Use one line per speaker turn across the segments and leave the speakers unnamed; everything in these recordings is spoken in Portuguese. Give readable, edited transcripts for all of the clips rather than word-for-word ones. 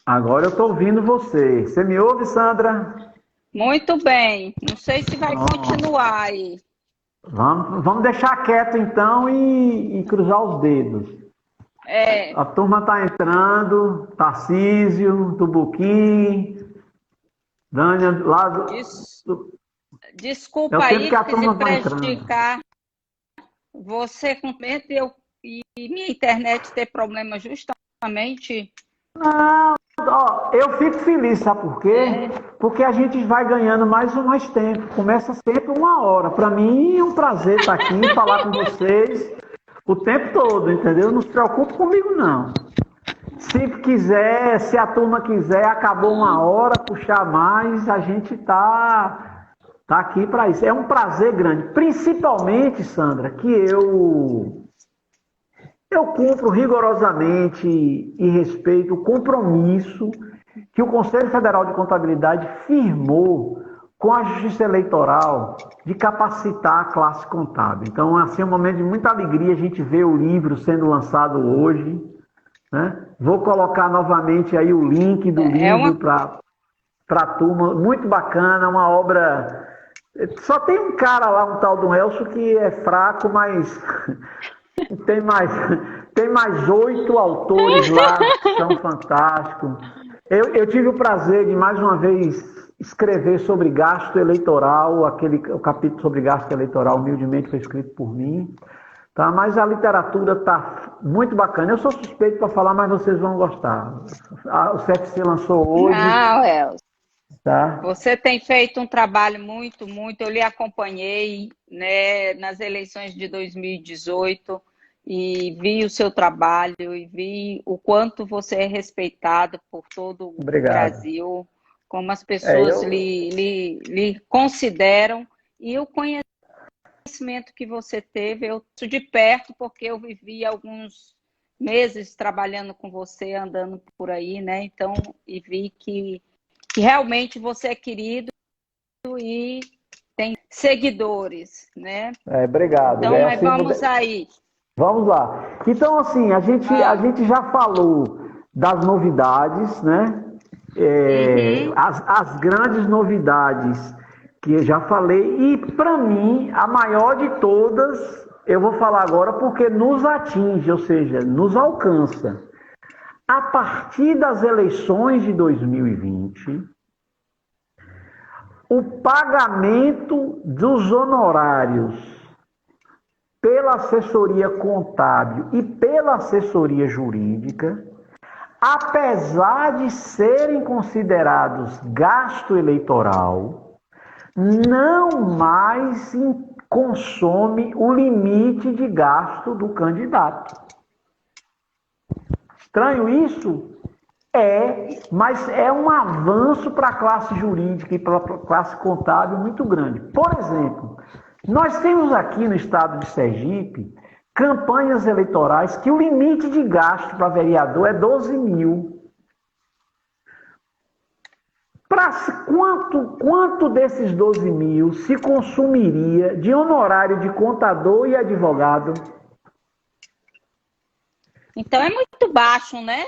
Agora eu estou ouvindo você. Você me ouve, Sandra?
Muito bem. Não sei se vai
Pronto.
continuar aí.
Vamos deixar quieto então e cruzar os dedos.
É,
A turma está entrando, Tarcísio, Tubuqui, Dânia, lá
des-
é
desculpa
o tempo
aí
que a
lhe
turma vai entrando.
prejudicar você com medo e minha internet ter problema justamente.
Ó, eu fico feliz, sabe por quê?
É,
Porque a gente vai ganhando mais e mais tempo. Começa sempre 1 hora. Para mim é um prazer estar aqui e falar com vocês o tempo todo, entendeu? Não se preocupe comigo, não. Se quiser, se a turma quiser, acabou 1 hora, puxar mais, a gente tá aqui para isso. É um prazer grande. Principalmente, Sandra, que eu cumpro rigorosamente e respeito o compromisso que o Conselho Federal de Contabilidade firmou com a Justiça Eleitoral de capacitar a classe contábil. Então, assim, é um momento de muita alegria a gente ver o livro sendo lançado hoje, né? Vou colocar novamente aí o link do
é
livro
uma.
para a turma, muito bacana, uma obra. Só tem um cara lá, um tal do Elcio, que é fraco, mas tem mais, tem mais 8 autores lá que são fantásticos. Eu tive o prazer de, mais uma vez, escrever sobre gasto eleitoral, o capítulo sobre gasto eleitoral, humildemente foi escrito por mim. Tá? Mas a literatura está muito bacana. Eu sou suspeito para falar, mas vocês vão gostar. O CFC lançou hoje,
Não, Elcio.
tá?
Você tem feito um trabalho muito. Eu lhe acompanhei, né, nas eleições de 2018 e vi o seu trabalho e vi o quanto você é respeitado por todo o
Obrigado.
Brasil, como as
É,
pessoas lhe consideram e o conhecimento que você teve. Eu estou de perto porque eu vivi alguns meses trabalhando com você, andando por aí, né? Então, e vi que realmente você é querido e tem seguidores, né?
obrigado.
Então,
É
mas
assim,
vamos aí.
vamos lá. Então, assim, a
Vamos.
gente já falou das novidades, né?
Uhum.
As grandes novidades que eu já falei, e para mim, a maior de todas, eu vou falar agora porque nos atinge, ou seja, nos alcança. A partir das eleições de 2020, o pagamento dos honorários pela assessoria contábil e pela assessoria jurídica, apesar de serem considerados gasto eleitoral, não mais consome o limite de gasto do candidato. Estranho isso? Mas é um avanço para a classe jurídica e para a classe contábil muito grande. Por exemplo, nós temos aqui no estado de Sergipe campanhas eleitorais que o limite de gasto para vereador é 12 mil. Quanto desses 12 mil se consumiria de honorário de contador e advogado?
Então é muito baixo, né?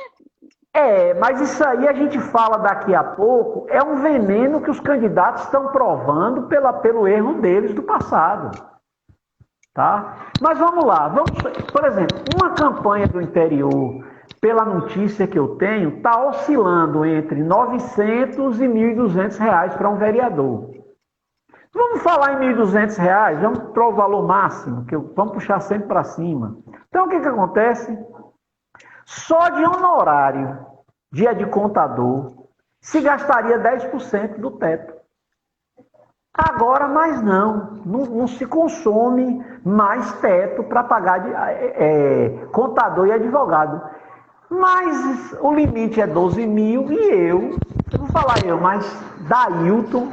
Mas isso aí a gente fala daqui a pouco, é um veneno que os candidatos estão provando pelo erro deles do passado. Tá? Mas vamos lá, por exemplo, uma campanha do interior, pela notícia que eu tenho, está oscilando entre 900 e R$ 1.200 para um vereador. Vamos falar em R$ 1.200, vamos para o valor máximo, vamos puxar sempre para cima. Então o que acontece? Só de honorário, dia de contador, se gastaria 10% do teto. Agora, mais não se consome mais teto para pagar contador e advogado. Mas o limite é 12 mil e vou falar mas Dailton,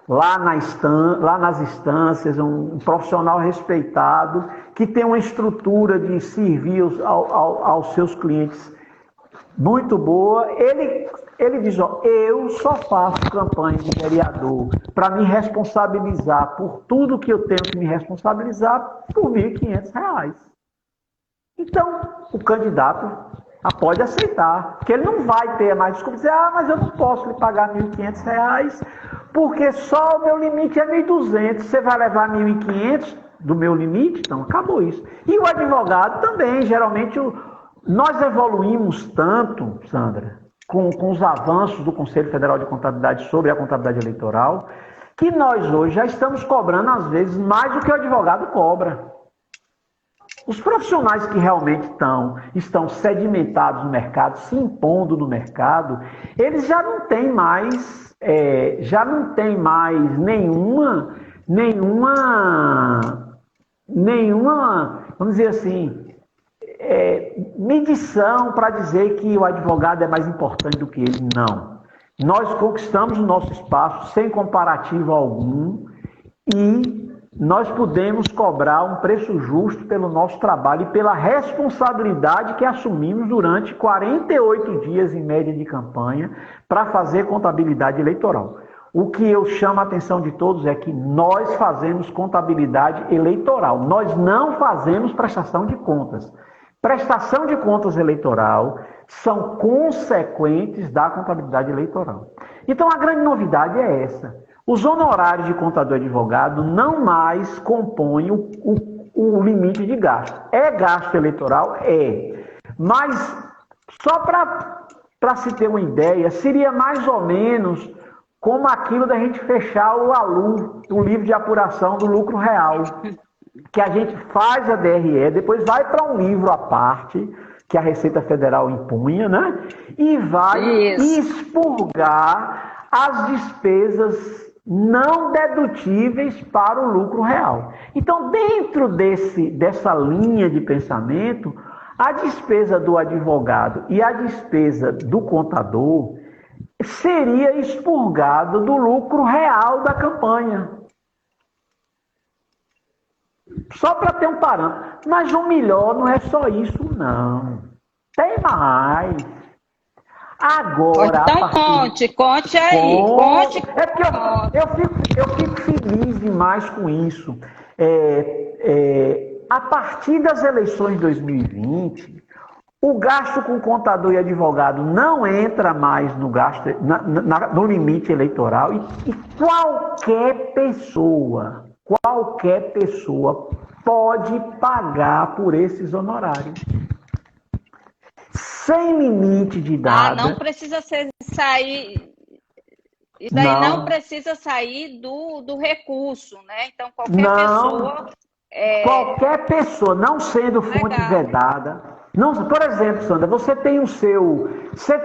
lá nas instâncias, um profissional respeitado, que tem uma estrutura de servir aos seus clientes muito boa. Ele diz, eu só faço campanha de vereador para me responsabilizar por tudo que eu tenho que me responsabilizar por R$ 1.500. Então, o candidato Pode aceitar, porque ele não vai ter mais desculpa dizer, mas eu não posso lhe pagar R$ 1.500, porque só o meu limite é 1.200, você vai levar 1.500 do meu limite? Então, acabou isso. E o advogado também, geralmente, nós evoluímos tanto, Sandra, com os avanços do Conselho Federal de Contabilidade sobre a contabilidade eleitoral, que nós hoje já estamos cobrando, às vezes, mais do que o advogado cobra. Os profissionais que realmente estão sedimentados no mercado, se impondo no mercado, eles já não têm mais, nenhuma, vamos dizer assim, medição para dizer que o advogado é mais importante do que ele. Não. Nós conquistamos o nosso espaço sem comparativo algum e nós podemos cobrar um preço justo pelo nosso trabalho e pela responsabilidade que assumimos durante 48 dias em média de campanha para fazer contabilidade eleitoral. O que eu chamo a atenção de todos é que nós fazemos contabilidade eleitoral, nós não fazemos prestação de contas. Prestação de contas eleitoral são consequentes da contabilidade eleitoral. Então a grande novidade é essa. Os honorários de contador e advogado não mais compõem o limite de gasto. É gasto eleitoral? É. Mas, só para se ter uma ideia, seria mais ou menos como aquilo da gente fechar o ALU, o livro de apuração do lucro real, que a gente faz a DRE, depois vai para um livro à parte, que a Receita Federal impunha, né? E vai expurgar as despesas não dedutíveis para o lucro real. Então, dentro dessa linha de pensamento, a despesa do advogado e a despesa do contador seria expurgado do lucro real da campanha. Só para ter um parâmetro. Mas o melhor não é só isso, não. Tem mais. Agora,
então conte aí. Conte.
É porque eu fico feliz demais com isso. A partir das eleições de 2020, o gasto com contador e advogado não entra mais no gasto, no limite eleitoral e qualquer pessoa pode pagar por esses honorários. Sem limite de idade.
Não precisa sair. Isso daí não precisa sair do recurso, né? Então,
qualquer pessoa, não sendo fonte vedada. Não, por exemplo, Sandra, você tem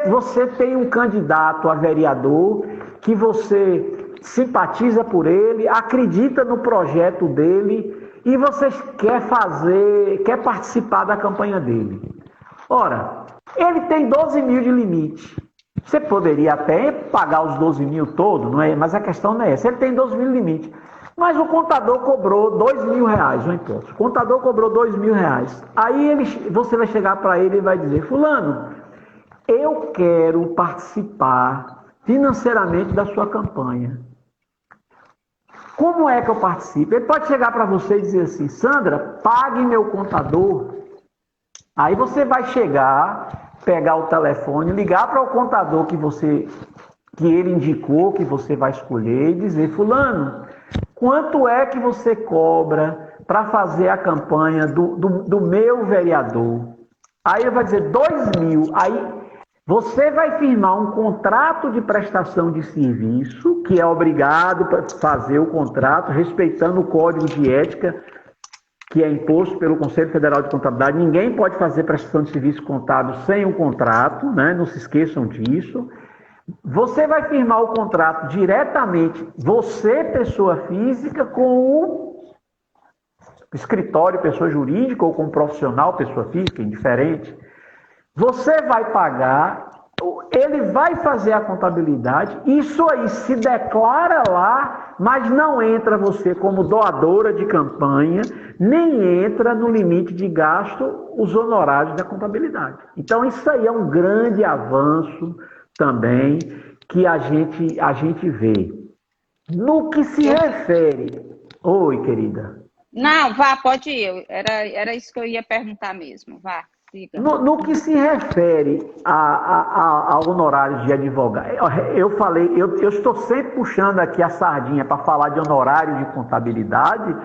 você tem um candidato a vereador que você simpatiza por ele, acredita no projeto dele e você quer participar da campanha dele. Ora, ele tem 12 mil de limite. Você poderia até pagar os 12 mil todos, não é? Mas a questão não é essa. Ele tem 12 mil de limite. Mas o contador cobrou R$2.000, não importa. O contador cobrou R$2.000. Aí você vai chegar para ele e vai dizer, fulano, eu quero participar financeiramente da sua campanha. Como é que eu participo? Ele pode chegar para você e dizer assim, Sandra, pague meu contador. Aí você vai chegar, pegar o telefone, ligar para o contador que ele indicou, que você vai escolher, e dizer, fulano, quanto é que você cobra para fazer a campanha do meu vereador? Aí ele vai dizer 2.000. Aí você vai firmar um contrato de prestação de serviço, que é obrigado para fazer o contrato, respeitando o código de ética que é imposto pelo Conselho Federal de Contabilidade. Ninguém pode fazer prestação de serviço contábil sem um contrato, né? Não se esqueçam disso. Você vai firmar o contrato diretamente, você, pessoa física, com o escritório, pessoa jurídica, ou com o profissional, pessoa física, indiferente. Você vai pagar, ele vai fazer a contabilidade, isso aí se declara lá, mas não entra você como doadora de campanha, nem entra no limite de gasto os honorários da contabilidade. Então isso aí é um grande avanço também que a gente vê. No que se refere... Oi, querida.
Não, vá, pode ir. Era isso que eu ia perguntar mesmo, vá. Diga.
No que se refere a honorários de advogado, eu estou sempre puxando aqui a sardinha para falar de honorário de contabilidade,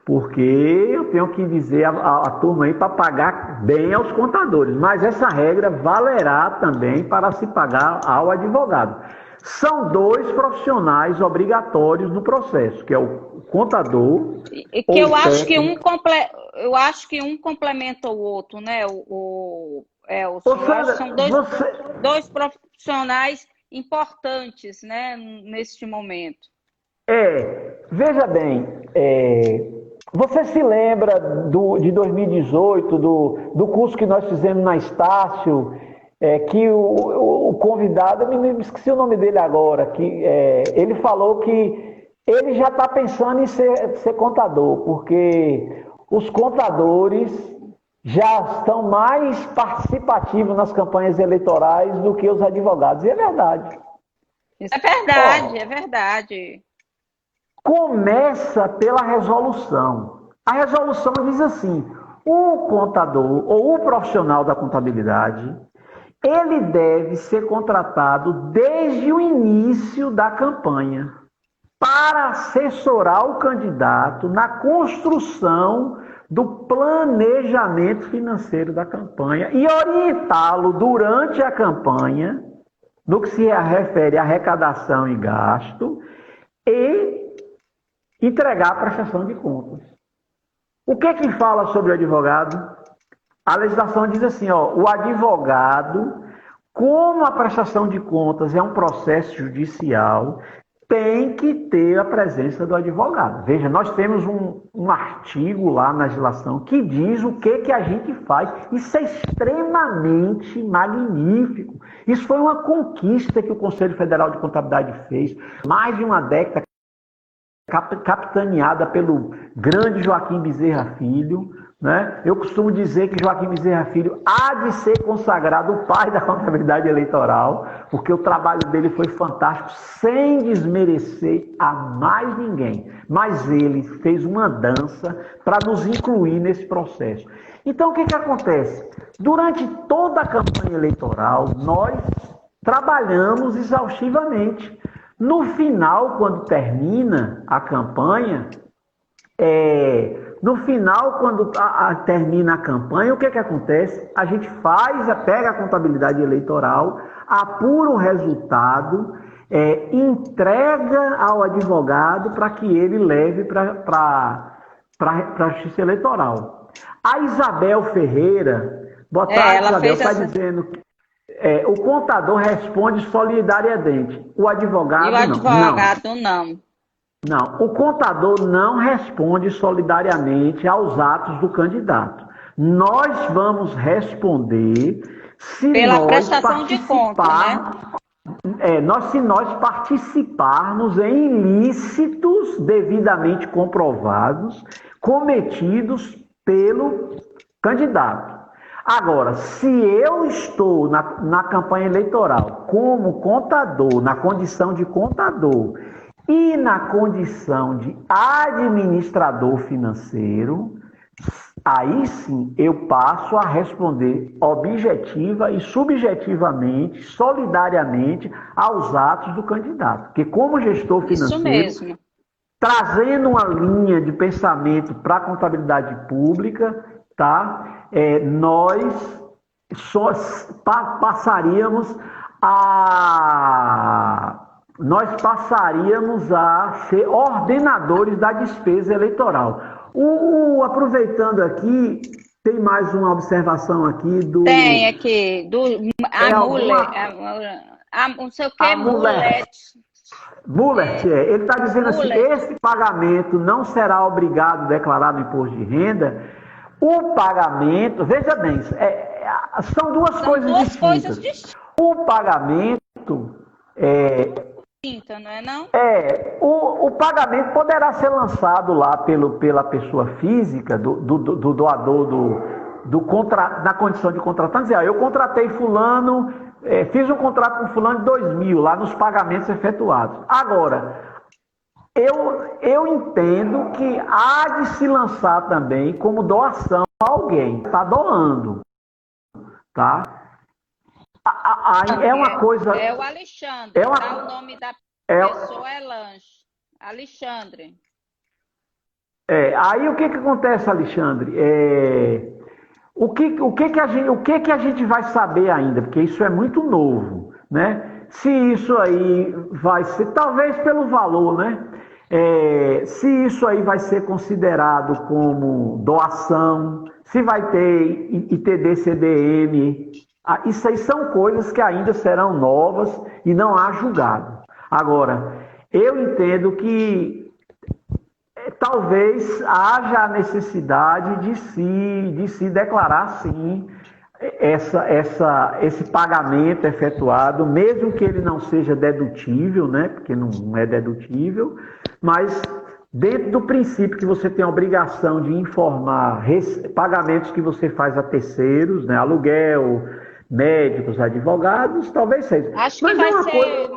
porque eu tenho que dizer a turma aí para pagar bem aos contadores, mas essa regra valerá também para se pagar ao advogado. São dois profissionais obrigatórios no processo, que é o contador.
E que eu acho que um complementa o outro, né? São dois profissionais importantes, né, neste momento.
Veja bem, você se lembra de 2018, do curso que nós fizemos na Estácio, que o convidado, eu me esqueci o nome dele agora, que ele falou que ele já está pensando em ser contador, porque os contadores já estão mais participativos nas campanhas eleitorais do que os advogados. E é verdade.
Isso é verdade, é verdade.
Começa pela resolução. A resolução diz assim: o contador ou o profissional da contabilidade, ele deve ser contratado desde o início da campanha para assessorar o candidato na construção do planejamento financeiro da campanha e orientá-lo durante a campanha, no que se refere à arrecadação e gasto, e entregar a prestação de contas. O que fala sobre o advogado? A legislação diz assim, o advogado, como a prestação de contas é um processo judicial, tem que ter a presença do advogado. Veja, nós temos um artigo lá na legislação que diz o que a gente faz. Isso é extremamente magnífico. Isso foi uma conquista que o Conselho Federal de Contabilidade fez, mais de uma década, capitaneada pelo grande Joaquim Bezerra Filho, né? Eu costumo dizer que Joaquim Bezerra Filho há de ser consagrado o pai da contabilidade eleitoral, porque o trabalho dele foi fantástico, sem desmerecer a mais ninguém. Mas ele fez uma dança para nos incluir nesse processo. Então, o que acontece? Durante toda a campanha eleitoral, nós trabalhamos exaustivamente. No final, quando termina a campanha, termina a campanha, o que acontece? A gente pega a contabilidade eleitoral, apura o resultado, entrega ao advogado para que ele leve para a Justiça Eleitoral. A Isabel Ferreira, boa tarde, Isabel, está dizendo que o contador responde solidariamente. O advogado não. Não, o contador não responde solidariamente aos atos do candidato. Nós vamos responder
pela prestação de contas, né?
Se nós participarmos em ilícitos devidamente comprovados, cometidos pelo candidato. Agora, se eu estou na campanha eleitoral como contador, na condição de contador e na condição de administrador financeiro, aí sim eu passo a responder objetiva e subjetivamente, solidariamente aos atos do candidato. Porque como gestor financeiro, trazendo uma linha de pensamento para a contabilidade pública, tá? Nós passaríamos a ser ordenadores da despesa eleitoral. Aproveitando aqui, tem mais uma observação aqui do...
Tem aqui, não sei o que,
Mullert, ele está dizendo assim, esse pagamento não será obrigado a declarar no imposto de renda. O pagamento, veja bem, são duas coisas distintas. O pagamento
não é não?
O pagamento poderá ser lançado lá pela pessoa física, do doador na condição de contratante, dizer, eu contratei fulano, fiz um contrato com fulano de 2.000 lá nos pagamentos efetuados. Agora, eu entendo que há de se lançar também como doação a alguém, está doando. tá? É uma coisa...
É o Alexandre, tá? O nome da pessoa é Lanche. Alexandre.
Aí o que acontece, Alexandre? O que a gente vai saber ainda? Porque isso é muito novo, né? Se isso aí vai ser, talvez pelo valor, né? Se isso aí vai ser considerado como doação, se vai ter ITD, CDM, isso aí são coisas que ainda serão novas e não há julgado. Agora, eu entendo que talvez haja a necessidade de se declarar, sim, esse pagamento efetuado, mesmo que ele não seja dedutível, né? Porque não é dedutível, mas dentro do princípio que você tem a obrigação de informar pagamentos que você faz a terceiros, né? Aluguel, médicos, advogados, talvez seja.
Acho que vai ser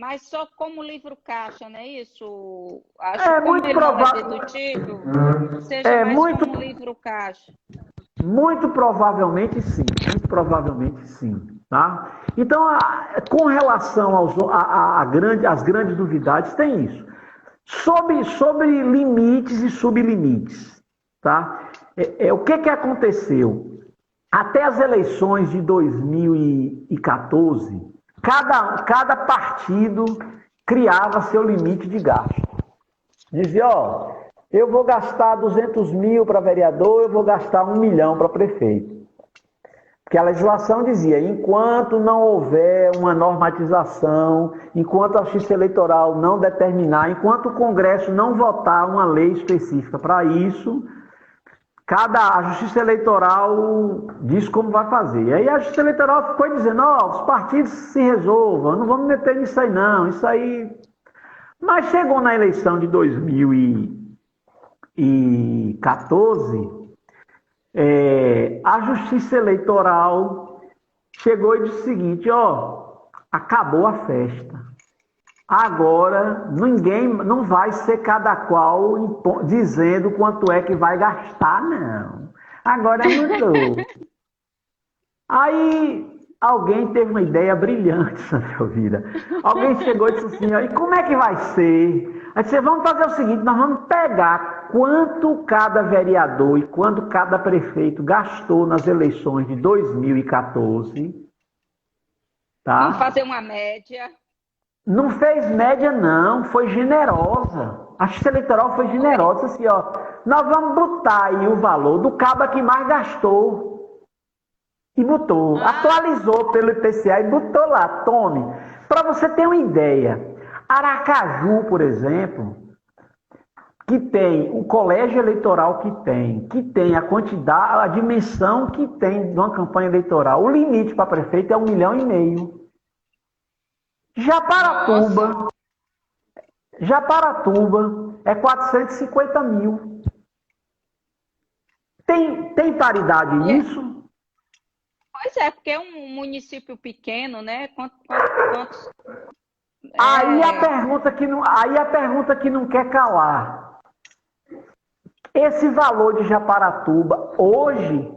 mas só como livro caixa, não é isso? Acho que como ele não é dedutível, seja mais como livro caixa.
Muito provavelmente sim, tá? Então, com relação às grandes novidades, tem isso. Sobre limites e sublimites, tá? O que aconteceu? Até as eleições de 2014, cada partido criava seu limite de gasto. Dizia, eu vou gastar 200 mil para vereador, eu vou gastar 1 milhão para prefeito. Porque a legislação dizia, enquanto não houver uma normatização, enquanto a Justiça Eleitoral não determinar, enquanto o Congresso não votar uma lei específica para isso, a Justiça Eleitoral diz como vai fazer. E aí a Justiça Eleitoral ficou dizendo, os partidos se resolvam, não vamos meter nisso aí não, isso aí... Mas chegou na eleição de 2014, a Justiça Eleitoral chegou e disse o seguinte, acabou a festa. Agora ninguém não vai ser cada qual dizendo quanto é que vai gastar, não. Agora mudou. Aí alguém teve uma ideia brilhante, Santa Elvira. Alguém chegou e disse assim, e como é que vai ser? Aí disse, vamos fazer o seguinte, nós vamos pegar quanto cada vereador e quanto cada prefeito gastou nas eleições de 2014. Tá?
Vamos fazer uma média.
Não fez média, não. Foi generosa. A Justiça Eleitoral foi generosa. Assim, nós vamos botar aí o valor do cabo que mais gastou. E botou. Atualizou pelo IPCA e botou lá. Tome. Para você ter uma ideia. Aracaju, por exemplo, que tem o colégio eleitoral que tem a quantidade, a dimensão que tem de uma campanha eleitoral. O limite para prefeito é 1,5 milhão. Japaratuba é 450 mil. Tem paridade nisso?
Pois é, porque é um município pequeno, né? Quantos...
Aí a pergunta que não quer calar. Esse valor de Japaratuba hoje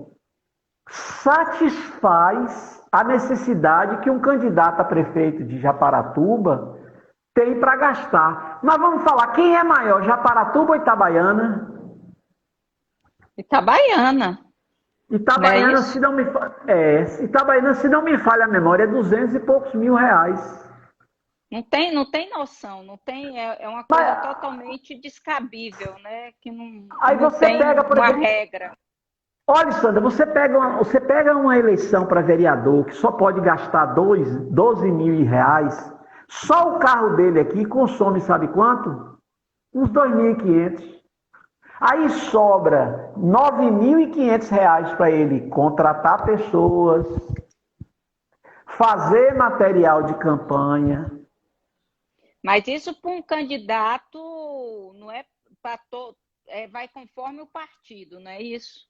satisfaz a necessidade que um candidato a prefeito de Japaratuba tem para gastar. Mas vamos falar, quem é maior, Japaratuba ou Itabaiana?
Itabaiana.
Itabaiana, Itabaiana, se não me falha a memória, é 200 e poucos mil reais.
Não tem noção, não tem, é uma coisa totalmente descabível, né? Que não,
aí
não
você
tem
pega, por
uma
exemplo,
regra.
Olha, Sandra, você pega uma eleição para vereador que só pode gastar 12 mil reais, só o carro dele aqui consome sabe quanto? Uns 2.500. Aí sobra 9.500 reais para ele contratar pessoas, fazer material de campanha.
Mas isso para um candidato não é para todo, vai conforme o partido, não é isso?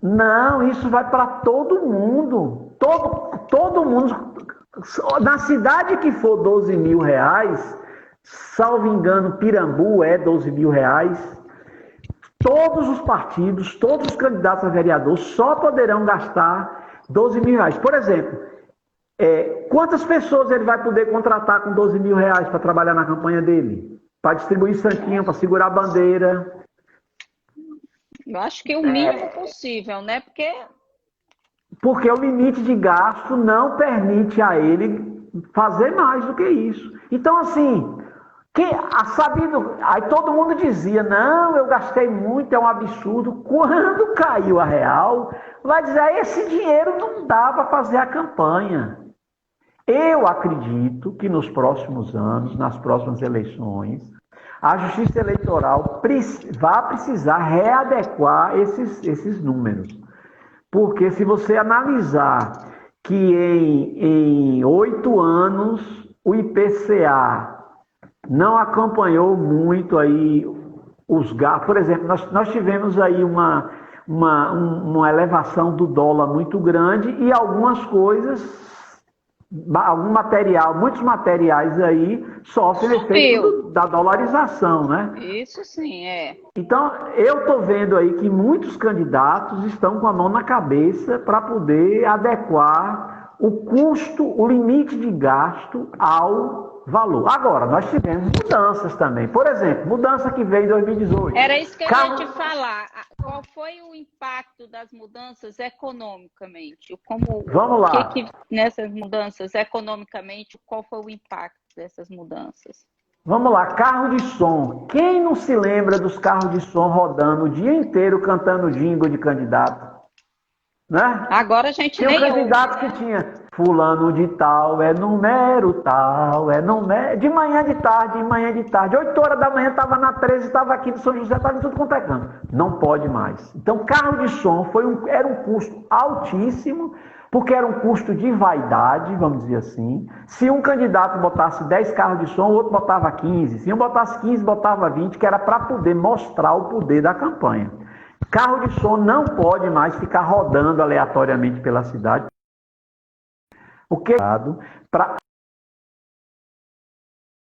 Não, isso vai para todo mundo. Todo mundo. Na cidade que for 12 mil reais, salvo engano, Pirambu é 12 mil reais. Todos os partidos, todos os candidatos a vereador só poderão gastar R$ 12.000. Por exemplo, quantas pessoas ele vai poder contratar com R$ 12.000 para trabalhar na campanha dele? Para distribuir santinho, para segurar a bandeira?
Eu acho que o mínimo possível, né?
Porque o limite de gasto não permite a ele fazer mais do que isso. Então, assim, aí todo mundo dizia, não, eu gastei muito, é um absurdo. Quando caiu a real, vai dizer, esse dinheiro não dá para fazer a campanha. Eu acredito que nos próximos anos, nas próximas eleições, a Justiça Eleitoral vai precisar readequar esses números. Porque se você analisar que em 8 anos o IPCA não acompanhou muito aí os gastos. Por exemplo, nós tivemos aí uma elevação do dólar muito grande e algumas coisas, muitos materiais aí sofrem efeito da dolarização, né?
Isso sim, é.
Então, eu estou vendo aí que muitos candidatos estão com a mão na cabeça para poder adequar o custo, o limite de gasto ao valor. Agora, nós tivemos mudanças também. Por exemplo, mudança que veio em 2018.
Era isso que eu ia te falar. Qual foi o impacto das mudanças economicamente?
Vamos lá.
Nessas mudanças economicamente, qual foi o impacto dessas mudanças?
Vamos lá, carro de som. Quem não se lembra dos carros de som rodando o dia inteiro cantando jingle de candidato? Né?
Agora a gente
tinha
nem
candidato
ouve, né?
Que tinha fulano de tal, é número tal, é número... De manhã, de tarde. 8 horas da manhã estava na 13, estava aqui no São José, estava em tudo quanto é canto. Não pode mais. Então, carro de som era um custo altíssimo, porque era um custo de vaidade, vamos dizer assim. Se um candidato botasse 10 carros de som, o outro botava 15. Se um botasse 15, botava 20, que era para poder mostrar o poder da campanha. Carro de som não pode mais ficar rodando aleatoriamente pela cidade. O que é para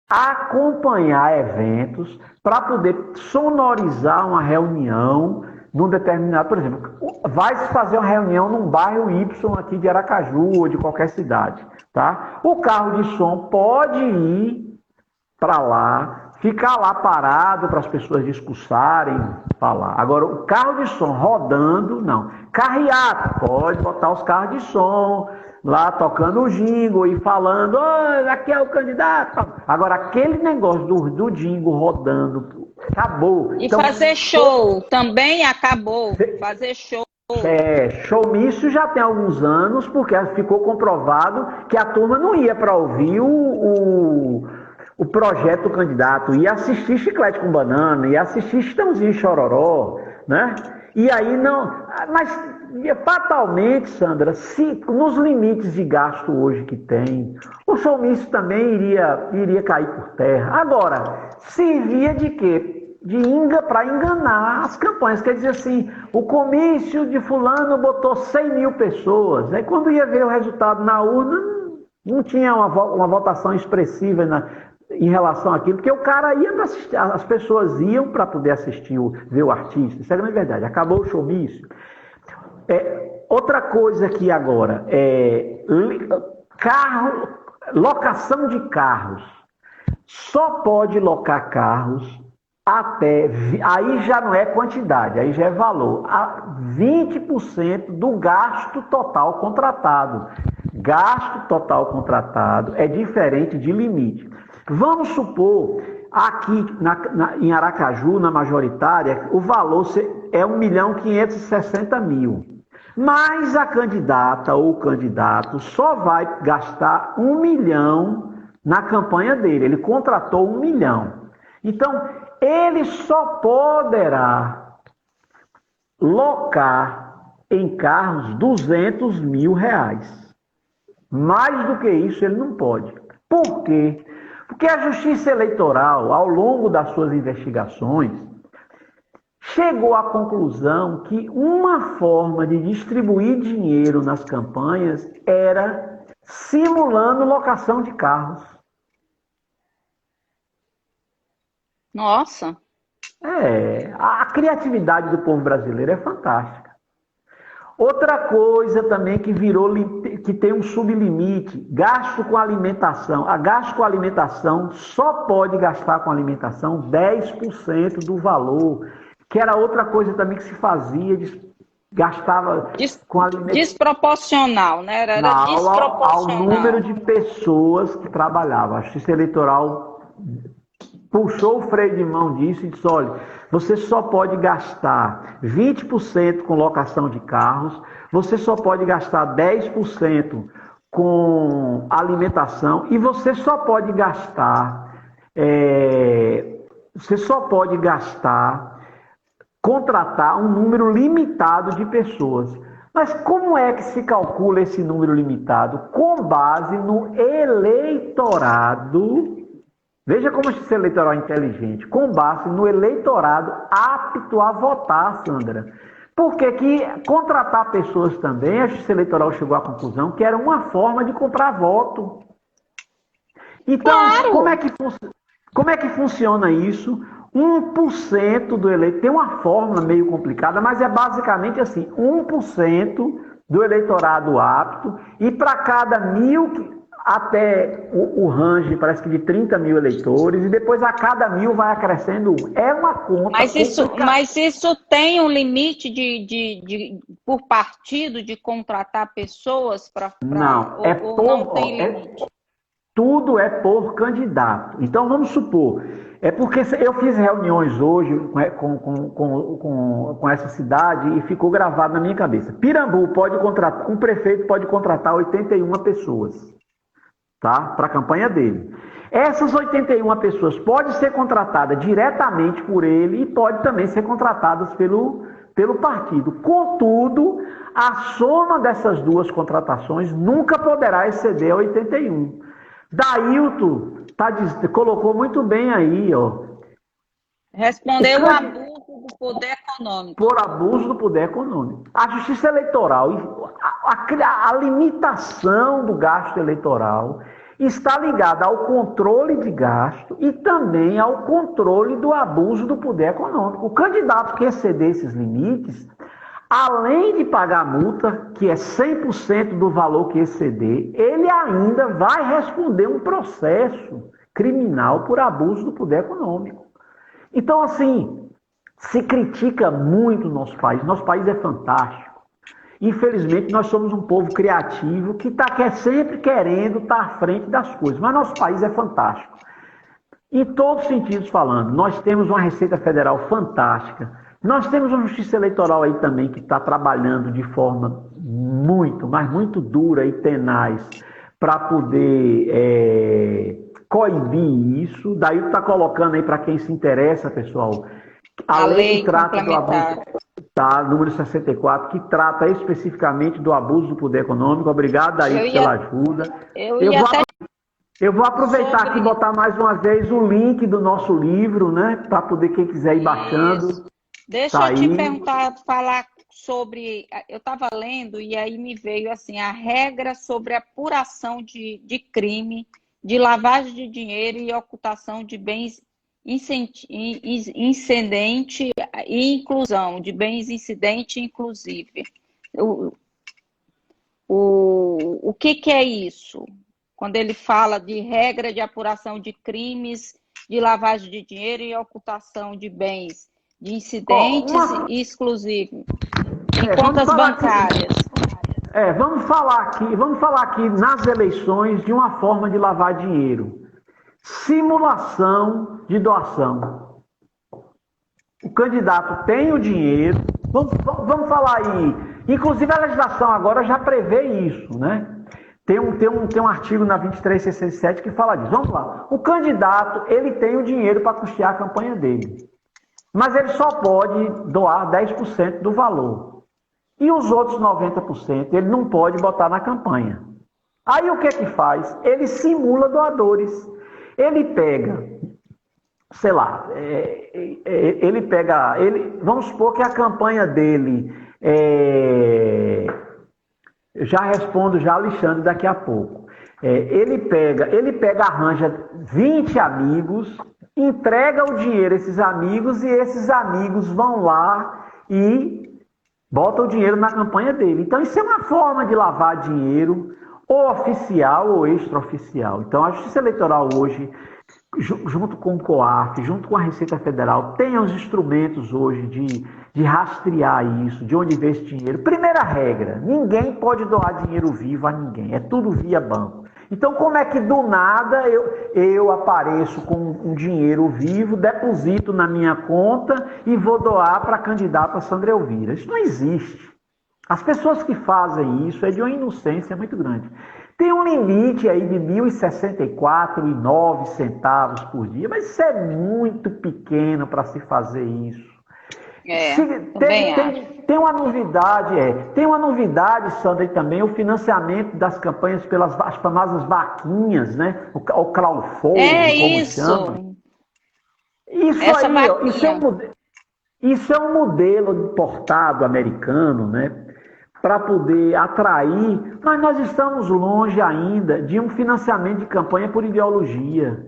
acompanhar eventos, para poder sonorizar uma reunião num determinado, por exemplo, vai se fazer uma reunião num bairro Y aqui de Aracaju ou de qualquer cidade, tá? O carro de som pode ir para lá, ficar lá parado para as pessoas discursarem, falar. Agora, o carro de som rodando, não. Carreata, pode botar os carros de som lá tocando o jingle e falando, aqui é o candidato. Agora, aquele negócio do jingle rodando, acabou.
E então, fazer show também acabou. Fazer show.
Showmício já tem alguns anos, porque ficou comprovado que a turma não ia para ouvir o projeto do candidato, ia assistir Chiclete com Banana, ia assistir Chitãozinho e Chororó, né? E aí não... Mas fatalmente, Sandra, se nos limites de gasto hoje que tem, o showmício também iria cair por terra. Agora, servia de quê? Para enganar as campanhas. Quer dizer assim, o comício de fulano botou 100 mil pessoas. Aí quando ia ver o resultado na urna, não tinha uma votação expressiva em relação àquilo, porque o cara ia para assistir, as pessoas iam para poder assistir, ver o artista. Isso é grande verdade. Acabou o showmício. Outra coisa aqui agora, locação de carros. Só pode locar carros aí já não é quantidade, aí já é valor, a 20% do gasto total contratado. Gasto total contratado é diferente de limite. Vamos supor, aqui em Aracaju, na majoritária, o valor é 1.560.000. Mas a candidata ou o candidato só vai gastar 1 milhão na campanha dele. Ele contratou 1 milhão. Então, ele só poderá locar em carros R$ 200.000. Mais do que isso, ele não pode. Por quê? Porque a Justiça Eleitoral, ao longo das suas investigações, chegou à conclusão que uma forma de distribuir dinheiro nas campanhas era simulando locação de carros.
Nossa!
A criatividade do povo brasileiro é fantástica. Outra coisa também que virou, que tem um sublimite, gasto com alimentação. A gasto com alimentação só pode gastar com alimentação 10% do valor, que era outra coisa também que se fazia, gastava com alimentação.
Desproporcional, né? Era
desproporcional ao número de pessoas que trabalhavam. A Justiça Eleitoral puxou o freio de mão disso e disse, olha, você só pode gastar 20% com locação de carros, você só pode gastar 10% com alimentação e você só pode contratar um número limitado de pessoas. Mas como é que se calcula esse número limitado? Com base no eleitorado. Veja como a Justiça Eleitoral é inteligente. Com base no eleitorado apto a votar, Sandra. Porque que contratar pessoas também, a Justiça Eleitoral chegou à conclusão que era uma forma de comprar voto. Então, claro. Como é que funciona isso? 1% do eleitorado, tem uma fórmula meio complicada, mas é basicamente assim, 1% do eleitorado apto, e para cada 1.000, até o range, parece que de 30 mil eleitores, e depois a cada 1.000 vai acrescendo 1. É uma conta.
Mas isso tem um limite por partido de contratar pessoas para.
Não,
não tem limite?
Tudo é por candidato. Então vamos supor. É porque eu fiz reuniões hoje com essa cidade e ficou gravado na minha cabeça. Pirambu pode contratar, um prefeito pode contratar 81 pessoas, tá? Para a campanha dele. Essas 81 pessoas podem ser contratadas diretamente por ele e pode também ser contratadas pelo partido. Contudo, a soma dessas duas contratações nunca poderá exceder 81. Dailton colocou muito bem aí, ó.
Respondeu o abuso do poder econômico.
Por abuso do poder econômico. A Justiça Eleitoral, a limitação do gasto eleitoral está ligada ao controle de gasto e também ao controle do abuso do poder econômico. O candidato que exceder esses limites, além de pagar a multa, que é 100% do valor que exceder, ele ainda vai responder um processo criminal por abuso do poder econômico. Então, assim, se critica muito o nosso país. Nosso país é fantástico. Infelizmente, nós somos um povo criativo que está sempre querendo estar à frente das coisas. Mas nosso país é fantástico. Em todos os sentidos falando, nós temos uma Receita Federal fantástica. Nós temos uma Justiça Eleitoral aí também que está trabalhando de forma muito, mas muito dura e tenaz para poder coibir isso. Daí está colocando aí para quem se interessa, pessoal, a lei que trata do abuso, tá, número 64, que trata especificamente do abuso do poder econômico. Obrigado aí pela ajuda. Eu vou aproveitar aqui e botar mais uma vez o link do nosso livro, né, para poder quem quiser ir baixando.
Deixa eu te perguntar, falar sobre. Eu estava lendo e aí me veio assim a regra sobre apuração de crime, de lavagem de dinheiro e ocultação de bens incidente e inclusão, de bens incidente inclusive. O que é isso? Quando ele fala de regra de apuração de crimes, de lavagem de dinheiro e ocultação de bens de incidentes e exclusivos em contas bancárias.
Vamos falar aqui nas eleições de uma forma de lavar dinheiro. Simulação de doação. O candidato tem o dinheiro. Vamos falar aí. Inclusive a legislação agora já prevê isso, né? Tem um artigo na 2367 que fala disso. Vamos lá. O candidato, ele tem o dinheiro para custear a campanha dele. Mas ele só pode doar 10% do valor. E os outros 90% ele não pode botar na campanha. Aí o que é que faz? Ele simula doadores. Ele pega, sei lá, vamos supor que a campanha dele, já respondo já Alexandre daqui a pouco. Arranja 20 amigos, entrega o dinheiro a esses amigos e esses amigos vão lá e Bota o dinheiro na campanha dele. Então, isso é uma forma de lavar dinheiro, ou oficial ou extraoficial. Então, a Justiça Eleitoral hoje, junto com o COAF, junto com a Receita Federal, tem os instrumentos hoje de rastrear isso, de onde vem esse dinheiro. Primeira regra, ninguém pode doar dinheiro vivo a ninguém, é tudo via banco. Então, como é que do nada eu apareço com um dinheiro vivo, deposito na minha conta e vou doar para a candidata Sandra Elvira? Isso não existe. As pessoas que fazem isso é de uma inocência muito grande. Tem um limite aí de R$ 1.064,09 por dia, mas isso é muito pequeno para se fazer isso. Tem uma novidade, tem uma novidade, Sandra, e também o financiamento das campanhas pelas as famosas vaquinhas, né? O crowdfunding, como chama. Isso aí, ó, isso é um modelo importado americano, né? Para poder atrair, mas nós estamos alguns financiamento de campanha por ideologia.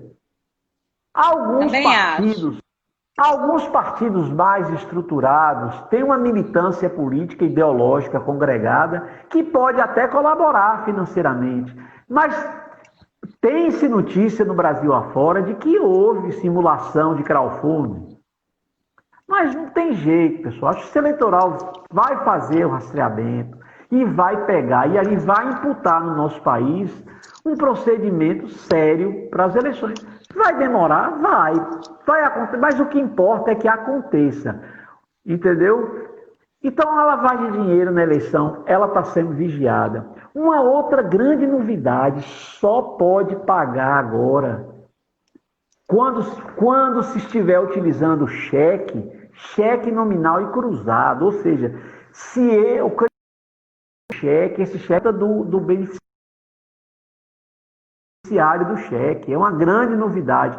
Alguns partidos mais estruturados têm uma militância política ideológica congregada que pode até colaborar financeiramente. Mas tem-se notícia no Brasil afora de que houve simulação de crowdfunding. Mas não tem jeito, pessoal. A Justiça Eleitoral vai fazer o rastreamento e vai pegar, e aí vai imputar no nosso país um procedimento sério para as eleições. Vai demorar? Vai acontecer, mas o que importa é que aconteça, entendeu? Então, a lavagem de dinheiro na eleição, ela está sendo vigiada. Uma outra grande novidade, só pode pagar agora quando se estiver utilizando cheque nominal e cruzado, ou seja, se o cheque, esse cheque é do beneficiário do cheque, é uma grande novidade.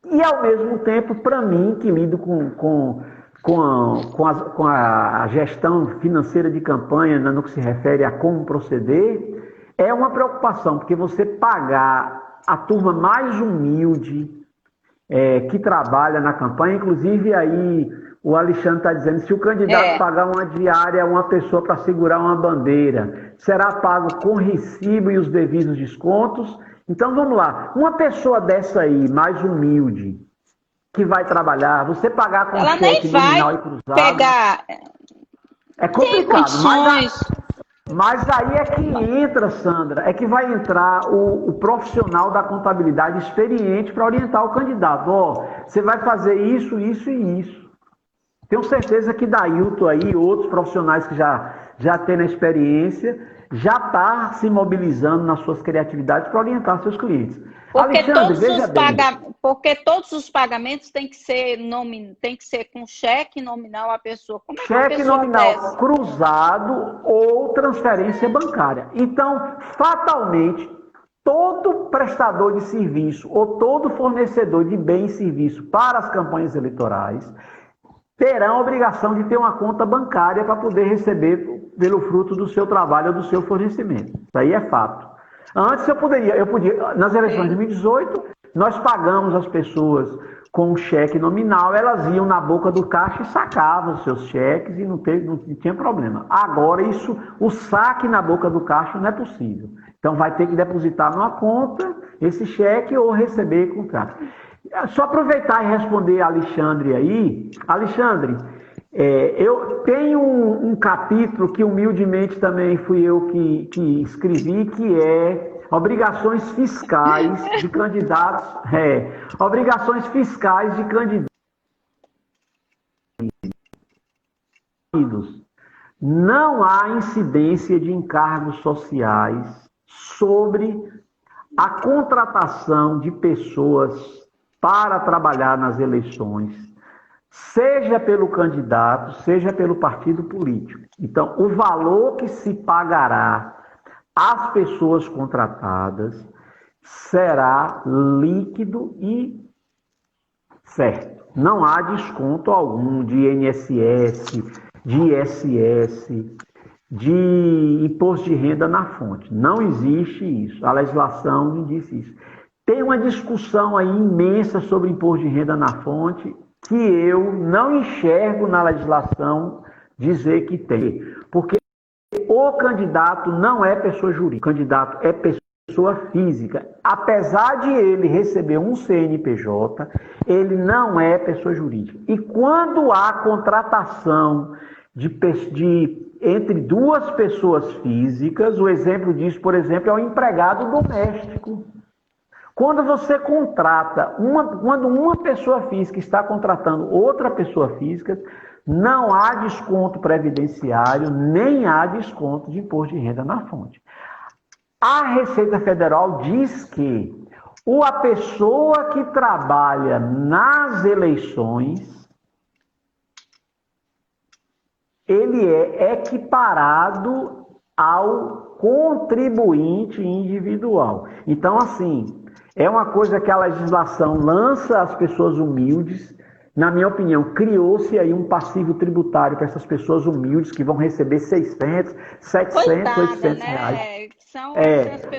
E, ao mesmo tempo, para mim, que lido com a gestão financeira de campanha, no que se refere a como proceder, é uma preocupação, porque você pagar a turma mais humilde que trabalha na campanha, inclusive aí o Alexandre está dizendo, se o candidato pagar uma diária a uma pessoa para segurar uma bandeira, será pago com recibo e os devidos descontos. Então, vamos lá. Uma pessoa dessa aí, mais humilde, que vai trabalhar, você pagar com cheque nominal e cruzado... É complicado, mas aí é que entra, Sandra, é que vai entrar o profissional da contabilidade experiente para orientar o candidato. Você vai fazer isso, isso e isso. Tenho certeza que Dailton aí, outros profissionais que já têm a experiência, já está se mobilizando nas suas criatividades para orientar seus clientes.
Porque todos os pagamentos têm que ser com cheque nominal à pessoa. Como é que
cheque nominal cruzado ou transferência bancária. Então, fatalmente, todo prestador de serviço ou todo fornecedor de bem e serviço para as campanhas eleitorais terão a obrigação de ter uma conta bancária para poder receber pelo fruto do seu trabalho ou do seu fornecimento. Isso aí é fato. Antes eu podia, nas eleições de 2018, nós pagamos as pessoas com um cheque nominal, elas iam na boca do caixa e sacavam os seus cheques e não tinha problema. Agora, o saque na boca do caixa não é possível. Então, vai ter que depositar numa conta esse cheque ou receber com caixa. Só aproveitar e responder a Alexandre aí. Alexandre, eu tenho um capítulo que humildemente também fui eu que escrevi, que é obrigações fiscais de candidatos. Obrigações fiscais de candidatos. Não há incidência de encargos sociais sobre a contratação de pessoas para trabalhar nas eleições, seja pelo candidato, seja pelo partido político. Então, o valor que se pagará às pessoas contratadas será líquido e certo. Não há desconto algum de INSS, de ISS, de imposto de renda na fonte. Não existe isso. A legislação não disse isso. Tem uma discussão aí imensa sobre imposto de renda na fonte que eu não enxergo na legislação dizer que tem. Porque o candidato não é pessoa jurídica, o candidato é pessoa física. Apesar de ele receber um CNPJ, ele não é pessoa jurídica. E quando há contratação entre duas pessoas físicas, o exemplo disso, por exemplo, é o empregado doméstico. Quando você contrata, quando uma pessoa física está contratando outra pessoa física, não há desconto previdenciário, nem há desconto de imposto de renda na fonte. A Receita Federal diz que a pessoa que trabalha nas eleições, ele é equiparado ao contribuinte individual. Então, assim, é uma coisa que a legislação lança às pessoas humildes. Na minha opinião, criou-se aí um passivo tributário para essas pessoas humildes que vão receber 600, 700, 800 reais.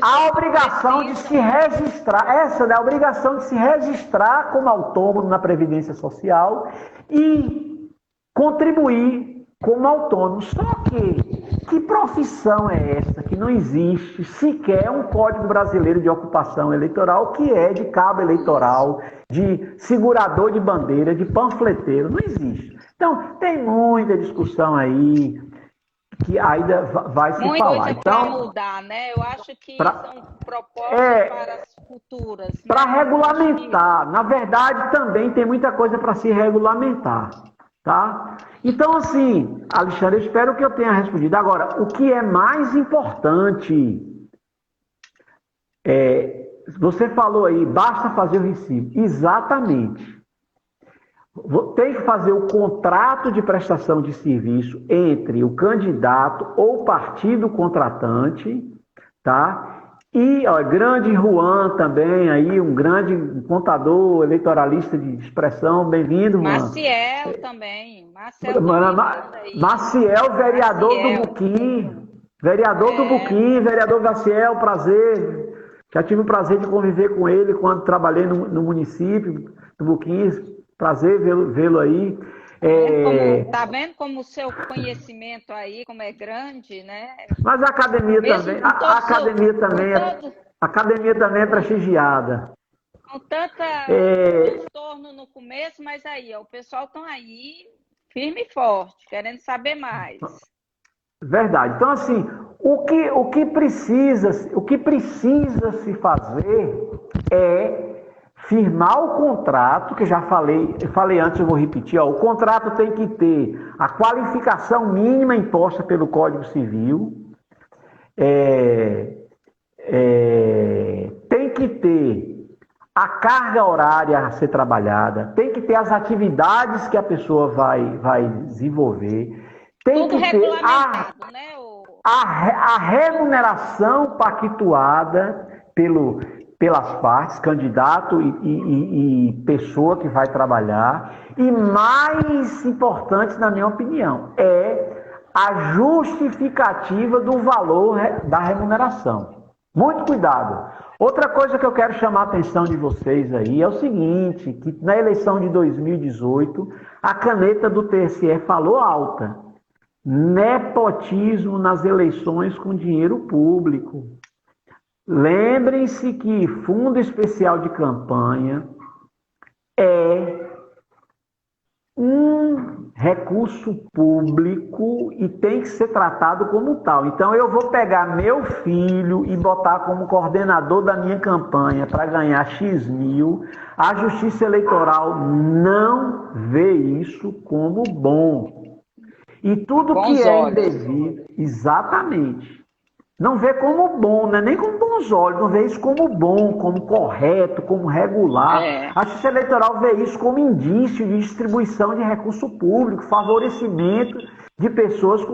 A obrigação de se registrar, a obrigação de se registrar como autônomo na Previdência Social e contribuir como autônomo. Só que profissão é essa que não existe sequer um Código Brasileiro de Ocupação Eleitoral, que é de cabo eleitoral, de segurador de bandeira, de panfleteiro? Não existe. Então, tem muita discussão aí que ainda vai se falar.
Muita coisa para mudar, né? Eu acho que são propostas para as futuras.
Para regulamentar. Na verdade, também tem muita coisa para se regulamentar. Tá? Então, assim, Alexandre, eu espero que eu tenha respondido. Agora, o que é mais importante você falou aí, basta fazer o recibo. Exatamente. Tem que fazer o contrato de prestação de serviço entre o candidato ou partido contratante, tá? E grande Juan também, aí, um grande contador, eleitoralista de expressão, bem-vindo, mano.
Maciel também.
Maciel, vereador do Buquim. Vereador do Buquim, vereador Maciel, prazer. Já tive o prazer de conviver com ele quando trabalhei no município do Buquim. Prazer vê-lo aí.
Tá vendo como o seu conhecimento aí, como é grande, né?
Mas a academia também, a academia também é prestigiada.
Com tanta transtorno no começo, mas aí, o pessoal estão aí firme e forte, querendo saber mais.
Verdade. Então, assim, o que precisa se fazer é firmar o contrato, que eu já falei antes, eu vou repetir, o contrato tem que ter a qualificação mínima imposta pelo Código Civil, tem que ter a carga horária a ser trabalhada, tem que ter as atividades que a pessoa vai desenvolver, tem
tudo
que ter
né?
a remuneração pactuada pelas partes, candidato e pessoa que vai trabalhar. E mais importante, na minha opinião, é a justificativa do valor da remuneração. Muito cuidado. Outra coisa que eu quero chamar a atenção de vocês aí é o seguinte, que na eleição de 2018, a caneta do TSE falou alta. Nepotismo nas eleições com dinheiro público. Lembrem-se que fundo especial de campanha é um recurso público e tem que ser tratado como tal. Então, eu vou pegar meu filho e botar como coordenador da minha campanha para ganhar X mil. A Justiça Eleitoral não vê isso como bom. E tudo que é indevido, exatamente, não vê como bom, né? Nem com bons olhos, não vê isso como bom, como correto, como regular. A Justiça Eleitoral vê isso como indício de distribuição de recurso público, favorecimento de pessoas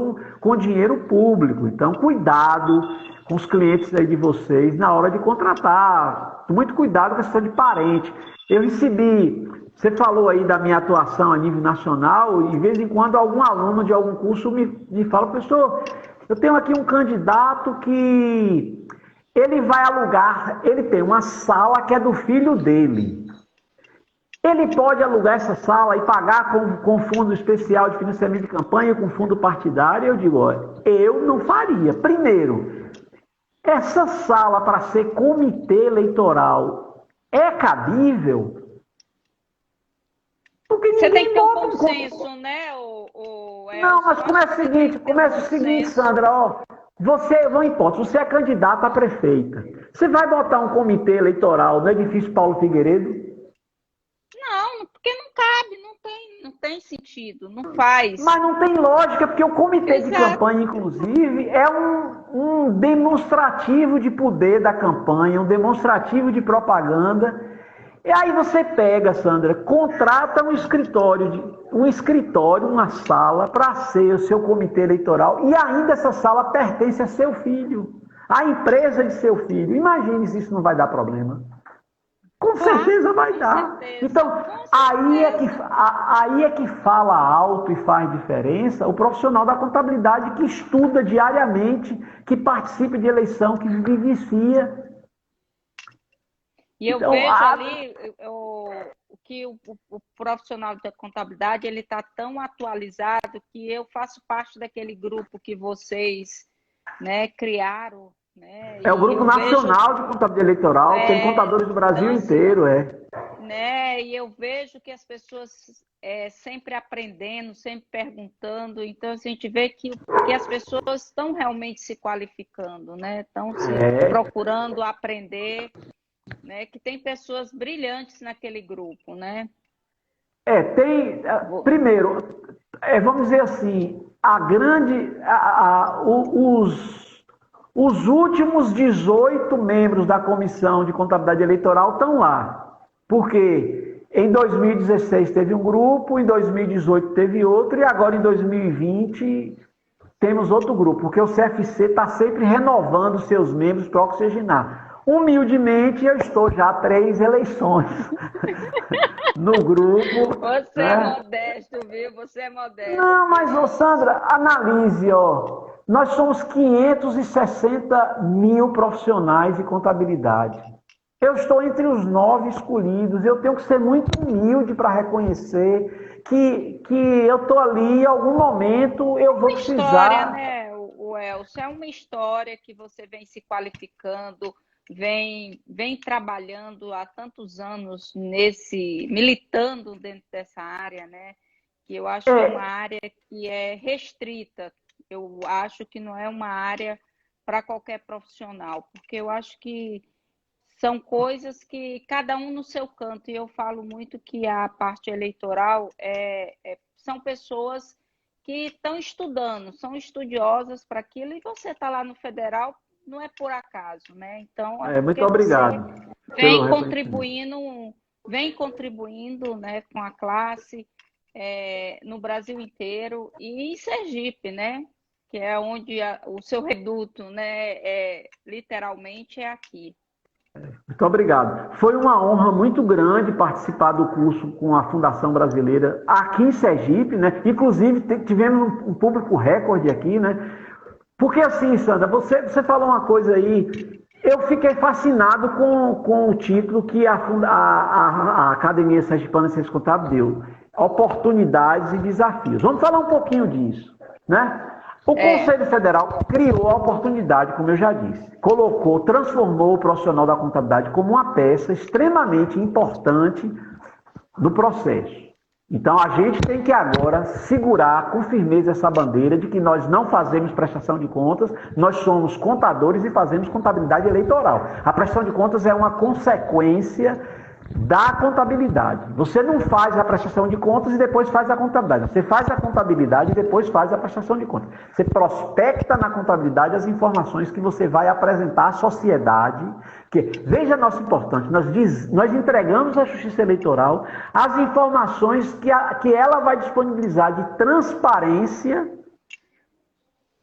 com dinheiro público. Então, cuidado com os clientes aí de vocês na hora de contratar. Muito cuidado com a questão de parente. Eu recebi... Você falou aí da minha atuação a nível nacional e, de vez em quando, algum aluno de algum curso me fala, professor, eu tenho aqui um candidato que ele vai alugar, ele tem uma sala que é do filho dele. Ele pode alugar essa sala e pagar com fundo especial de financiamento de campanha, com fundo partidário. Eu digo, olha, eu não faria. Primeiro, essa sala para ser comitê eleitoral é cabível?
Porque você tem que ter um consenso, né?
Não, mas começa o seguinte, Sandra, ó. Você, uma hipótese, você é candidata a prefeita. Você vai botar um comitê eleitoral no edifício Paulo Figueiredo?
Não, porque não cabe, não tem sentido, não faz.
Mas não tem lógica, porque o comitê de campanha, inclusive, é um demonstrativo de poder da campanha, um demonstrativo de propaganda. E aí você pega, Sandra, contrata um escritório, uma sala para ser o seu comitê eleitoral e ainda essa sala pertence a seu filho, à empresa de seu filho. Imagine se isso não vai dar problema. Com certeza vai dar. Então, aí é que fala alto e faz diferença o profissional da contabilidade que estuda diariamente, que participa de eleição, que vivencia.
E eu vejo ali que o profissional da contabilidade ele está tão atualizado que eu faço parte daquele grupo que vocês, né, criaram. Né?
É o Grupo Nacional de Contabilidade Eleitoral, tem contadores do Brasil inteiro.
Né? E eu vejo que as pessoas sempre aprendendo, sempre perguntando. Então, a gente vê que as pessoas estão realmente se qualificando, né? Estão procurando aprender. Né, que tem pessoas brilhantes naquele grupo, né?
Primeiro, vamos dizer assim, os últimos 18 membros da Comissão de Contabilidade Eleitoral estão lá, porque em 2016 teve um grupo, em 2018 teve outro, e agora em 2020 temos outro grupo, porque o CFC está sempre renovando seus membros para oxigenar. Humildemente, eu estou já há 3 eleições no grupo.
Você é modesto, viu? Você é modesto.
Não, mas, Sandra, analise, ó. Nós somos 560 mil profissionais de contabilidade. Eu estou entre os 9 escolhidos. Eu tenho que ser muito humilde para reconhecer que eu estou ali, em algum momento, eu vou precisar...
História, né, Elcio? É uma história que você vem se qualificando, vem trabalhando há tantos anos militando dentro dessa área, né? Que eu acho que é uma área que é restrita. Eu acho que não é uma área para qualquer profissional, porque eu acho que são coisas que cada um no seu canto. E eu falo muito que a parte eleitoral são pessoas que estão estudando, são estudiosas para aquilo, e você está lá no federal, não é por acaso, né? Então,
muito obrigado.
Vem contribuindo, né, com a classe no Brasil inteiro e em Sergipe, né? Que é onde o seu reduto, né? Literalmente é aqui.
Muito obrigado. Foi uma honra muito grande participar do curso com a Fundação Brasileira aqui em Sergipe, né? Inclusive, tivemos um público recorde aqui, né? Porque assim, Sandra, você falou uma coisa aí, eu fiquei fascinado com o título que a Academia Sergipana de Ciências Contábeis deu, Oportunidades e Desafios. Vamos falar um pouquinho disso, né? O Conselho Federal criou a oportunidade, como eu já disse, transformou o profissional da contabilidade como uma peça extremamente importante do processo. Então, a gente tem que agora segurar com firmeza essa bandeira de que nós não fazemos prestação de contas, nós somos contadores e fazemos contabilidade eleitoral. A prestação de contas é uma consequência da contabilidade. Você não faz a prestação de contas e depois faz a contabilidade. Você faz a contabilidade e depois faz a prestação de contas. Você prospecta na contabilidade as informações que você vai apresentar à sociedade. Veja a nossa importância, nós entregamos à Justiça Eleitoral as informações que ela vai disponibilizar de transparência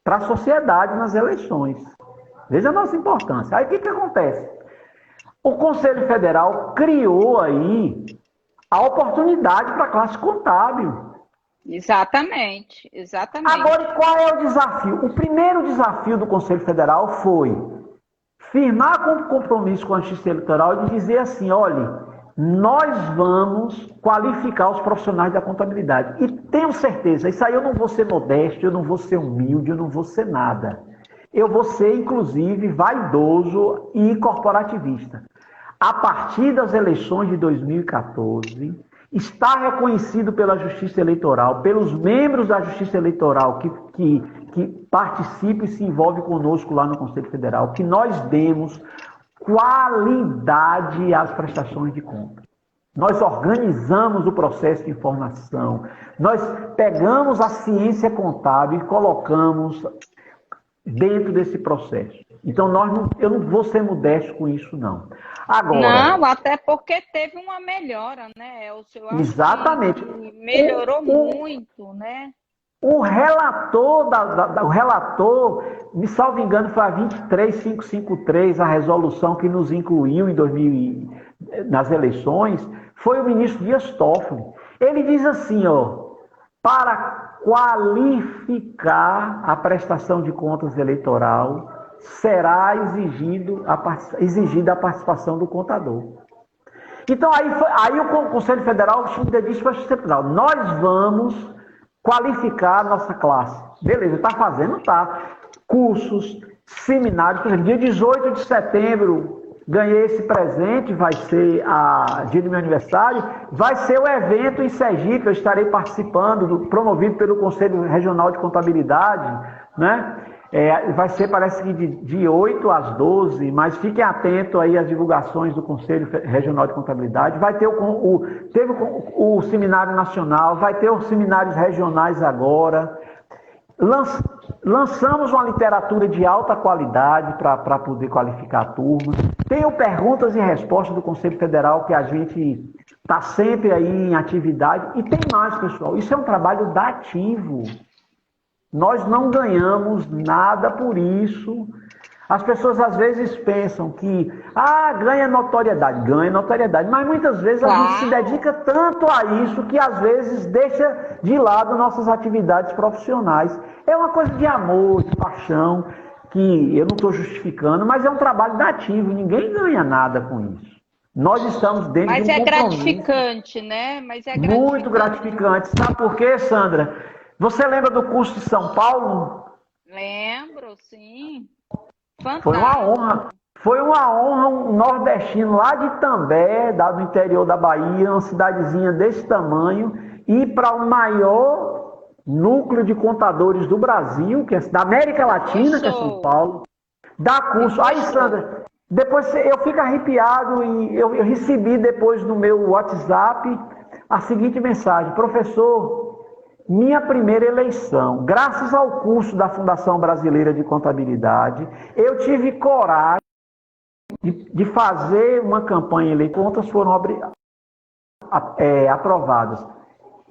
para a sociedade nas eleições. Veja a nossa importância. Aí o que acontece? O Conselho Federal criou aí a oportunidade para a classe contábil.
Exatamente.
Agora, qual é o desafio? O primeiro desafio do Conselho Federal foi firmar com compromisso com a Justiça Eleitoral de dizer assim, olha, nós vamos qualificar os profissionais da contabilidade. E tenho certeza, isso aí eu não vou ser modesto, eu não vou ser humilde, eu não vou ser nada. Eu vou ser, inclusive, vaidoso e corporativista. A partir das eleições de 2014, está reconhecido pela Justiça Eleitoral, pelos membros da Justiça Eleitoral que participam e se envolvem conosco lá no Conselho Federal, que nós demos qualidade às prestações de contas. Nós organizamos o processo de informação, nós pegamos a ciência contábil e colocamos dentro desse processo. Então, eu não vou ser modesto com isso, não. Agora,
não, até porque teve uma melhora, né, Elcio? Eu acho
exatamente.
Que melhorou muito, né?
O relator, o relator, me salvo engano, foi a 23553, a resolução que nos incluiu nas eleições, foi o ministro Dias Toffoli. Ele diz assim, para qualificar a prestação de contas eleitoral, será exigida a participação do contador. Então, aí o Conselho Federal disse para a Justiça Federal, nós vamos qualificar a nossa classe. Beleza, está fazendo? Está. Cursos, seminários, por exemplo, dia 18 de setembro, ganhei esse presente, vai ser dia do meu aniversário, vai ser o evento em Sergipe, eu estarei participando, promovido pelo Conselho Regional de Contabilidade, né? Vai ser, parece que de 8 às 12, mas fiquem atentos aí às divulgações do Conselho Regional de Contabilidade. Vai ter teve o Seminário Nacional, vai ter os seminários regionais agora. Lançamos uma literatura de alta qualidade para poder qualificar a turma. Tem o Perguntas e Respostas do Conselho Federal, que a gente está sempre aí em atividade. E tem mais, pessoal, isso é um trabalho dativo. Nós não ganhamos nada por isso. As pessoas às vezes pensam que ganha notoriedade, mas muitas vezes a gente se dedica tanto a isso que às vezes deixa de lado nossas atividades profissionais. É uma coisa de amor, de paixão, que eu não estou justificando, mas é um trabalho dativo, ninguém ganha nada com isso. Nós estamos dentro de um compromisso.
Mas é gratificante, né?
Muito gratificante. Sabe por quê, Sandra? Você lembra do curso de São Paulo?
Lembro, sim. Fantástico.
Foi uma honra um nordestino lá de Itambé, do interior da Bahia, uma cidadezinha desse tamanho, ir para o maior núcleo de contadores do Brasil, que é da América Latina, que é São Paulo, dar curso. Aí, Sandra, depois eu fico arrepiado e eu recebi depois no meu WhatsApp a seguinte mensagem: professor, minha primeira eleição, graças ao curso da Fundação Brasileira de Contabilidade, eu tive coragem de fazer uma campanha eleitoral. Contas foram aprovadas.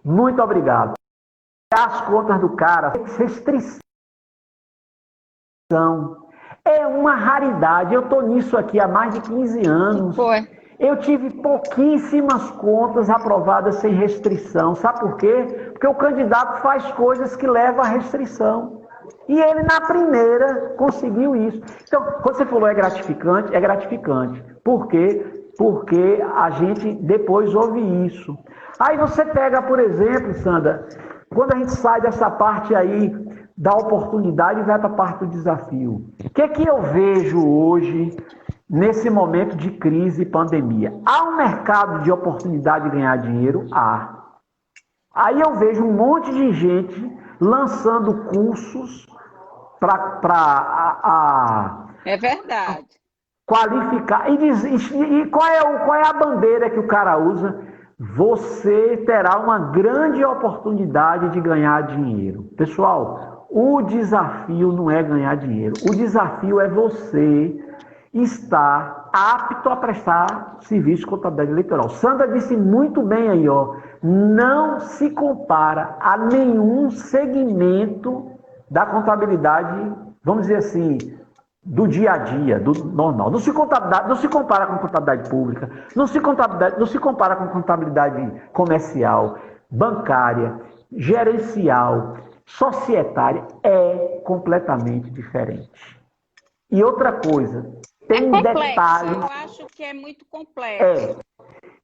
Muito obrigado. As contas do cara, restrição. É uma raridade. Eu estou nisso aqui há mais de 15 anos. Eu tive pouquíssimas contas aprovadas sem restrição. Sabe por quê? Porque o candidato faz coisas que levam à restrição. E ele, na primeira, conseguiu isso. Então, quando você falou é gratificante, é gratificante. Por quê? Porque a gente depois ouve isso. Aí você pega, por exemplo, Sandra, quando a gente sai dessa parte aí da oportunidade e vai para a parte do desafio. O que é que eu vejo hoje nesse momento de crise e pandemia? Há um mercado de oportunidade de ganhar dinheiro? Há. Aí eu vejo um monte de gente lançando cursos para
é verdade.
Qualificar. E qual é a bandeira que o cara usa? Você terá uma grande oportunidade de ganhar dinheiro. Pessoal, o desafio não é ganhar dinheiro. O desafio é você estar apto a prestar serviço de contabilidade eleitoral. Sandra disse muito bem aí, não se compara a nenhum segmento da contabilidade, vamos dizer assim, do dia a dia, do normal. Não se compara com contabilidade pública, não se compara com contabilidade comercial, bancária, gerencial, societária, é completamente diferente. E outra coisa, tem detalhes.
Eu acho que é muito complexo.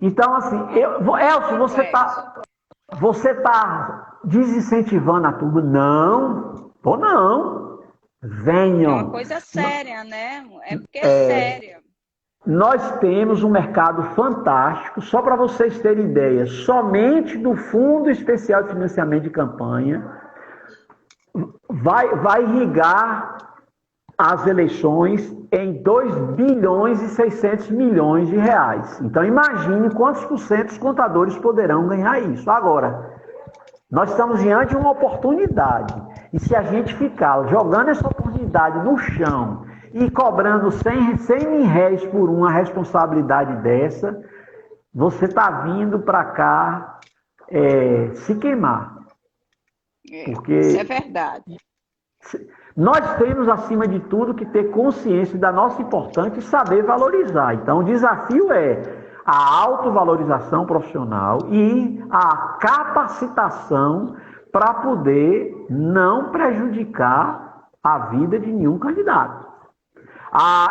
Então, assim, Elcio, você tá desincentivando a turma? Não, tô não.
É uma
Venham.
coisa séria, né? É porque é séria.
Nós temos um mercado fantástico, só para vocês terem ideia, somente do Fundo Especial de Financiamento de Campanha vai irrigar as eleições em 2 bilhões e 600 milhões de reais. Então imagine quantos por cento os contadores poderão ganhar isso. Agora, nós estamos diante de uma oportunidade. E se a gente ficar jogando essa oportunidade no chão e cobrando 100 mil réis por uma responsabilidade dessa, você está vindo para cá se queimar.
Porque isso é verdade.
Nós temos, acima de tudo, que ter consciência da nossa importância e saber valorizar. Então, o desafio é a autovalorização profissional e a capacitação para poder não prejudicar a vida de nenhum candidato.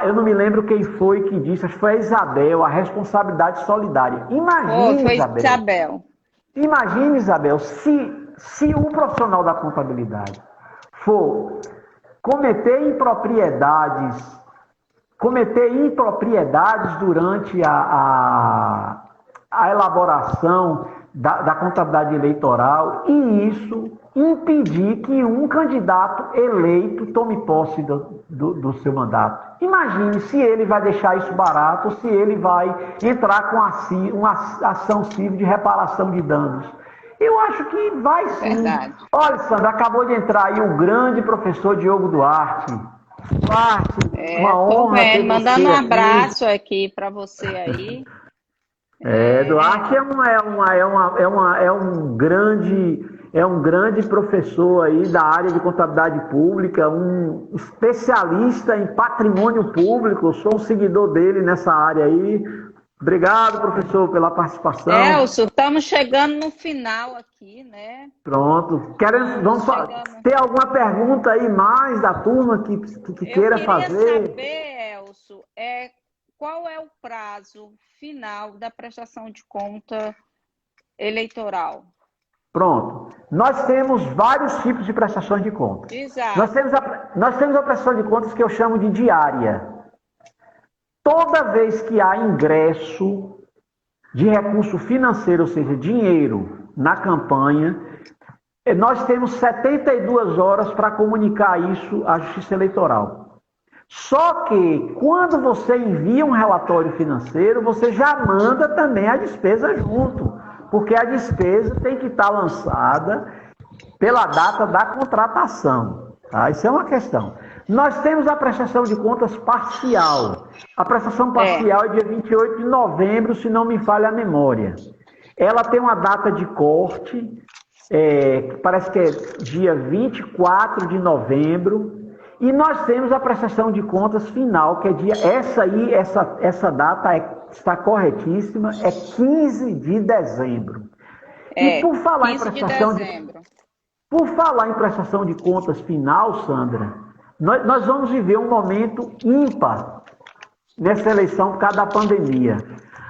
Eu não me lembro quem foi que disse, acho que foi a Isabel, a responsabilidade solidária. Imagine,
Isabel.
Imagine, Isabel, se o profissional da contabilidade for cometer impropriedades durante a elaboração da contabilidade eleitoral e isso impedir que um candidato eleito tome posse do seu mandato. Imagine se ele vai deixar isso barato ou se ele vai entrar com uma ação civil de reparação de danos. Eu acho que vai sim.
Verdade.
Olha, Sandra, acabou de entrar aí o grande professor Diogo Duarte.
Uma honra ter mandando um abraço aqui para você aí.
Duarte é um grande professor aí da área de contabilidade pública, um especialista em patrimônio público. Eu sou um seguidor dele nessa área aí. Obrigado, professor, pela participação.
Elcio, estamos chegando no final aqui, né?
Pronto. Ter alguma pergunta aí mais da turma que queira fazer?
Eu queria saber, Elcio, qual é o prazo final da prestação de conta eleitoral?
Pronto. Nós temos vários tipos de prestações de contas.
Exato.
Nós temos a prestação de contas que eu chamo de diária. Toda vez que há ingresso de recurso financeiro, ou seja, dinheiro na campanha, nós temos 72 horas para comunicar isso à Justiça Eleitoral. Só que, quando você envia um relatório financeiro, você já manda também a despesa junto, porque a despesa tem que estar lançada pela data da contratação. Tá? Isso é uma questão. Nós temos a prestação de contas parcial. A prestação parcial é dia 28 de novembro, se não me falha a memória. Ela tem uma data de corte, que parece que é dia 24 de novembro. E nós temos a prestação de contas final, que é essa data está corretíssima, é 15 de dezembro. E por falar em prestação de contas final, Sandra, nós vamos viver um momento ímpar nessa eleição por causa da pandemia.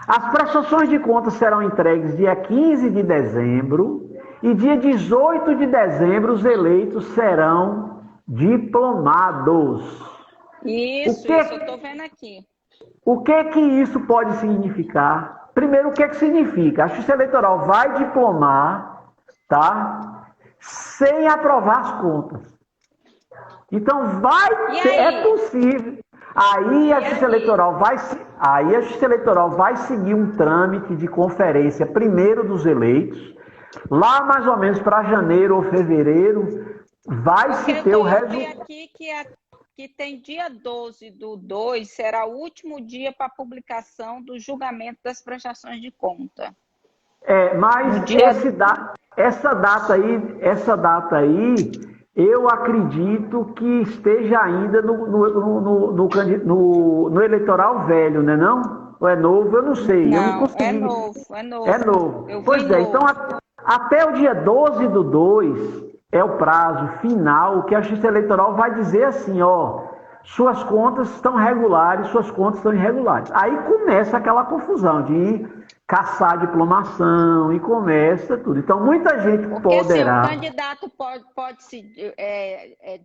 As prestações de contas serão entregues dia 15 de dezembro e dia 18 de dezembro os eleitos serão diplomados.
Isso, eu estou vendo aqui.
O que isso pode significar? Primeiro, o que significa? A Justiça Eleitoral vai diplomar, tá? Sem aprovar as contas. Então é possível. Aí a Justiça Eleitoral vai seguir um trâmite de conferência primeiro dos eleitos. Lá mais ou menos para janeiro ou fevereiro vai se ter o resultado.
Aqui que tem dia 12/2 será o último dia para publicação do julgamento das prestações de conta.
Mas essa data aí eu acredito que esteja ainda no eleitoral velho, né não? Ou é novo? Eu não sei.
Não,
eu não consegui.
É novo.
É novo. Pois é, então até o dia 12/2 é o prazo final que a Justiça Eleitoral vai dizer assim, suas contas estão regulares, suas contas estão irregulares. Aí começa aquela confusão de caçar a diplomação e começa tudo. Então, muita gente
Porque
poderá...
se o candidato pode se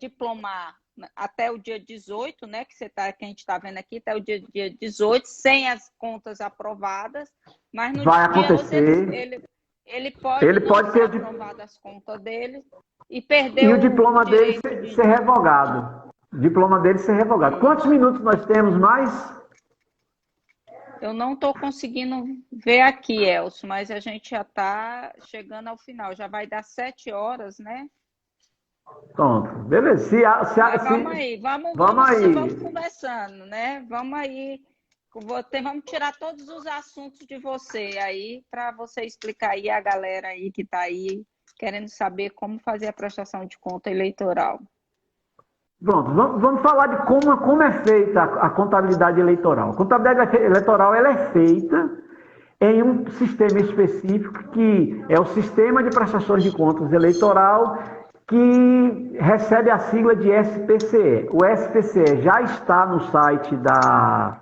diplomar até o dia 18, né, que a gente está vendo aqui, até o dia 18, sem as contas aprovadas, mas no
vai
dia
acontecer.
ele pode
Ele
não
pode
ser
ter
aprovado as contas dele e perder
e o diploma dele
direito
ser revogado. O diploma dele ser revogado. Quantos minutos nós temos mais?
Eu não estou conseguindo ver aqui, Elcio, mas a gente já está chegando ao final. Já vai dar 7 horas, né?
Pronto, beleza.
Vamos aí, vamos conversando, né? Vamos aí. Vamos tirar todos os assuntos de você aí, para você explicar aí a galera aí que está aí querendo saber como fazer a prestação de conta eleitoral.
Pronto, vamos falar de como é feita a contabilidade eleitoral. A contabilidade eleitoral ela é feita em um sistema específico que é o Sistema de Prestações de Contas Eleitoral, que recebe a sigla de SPCE. O SPCE já está no site da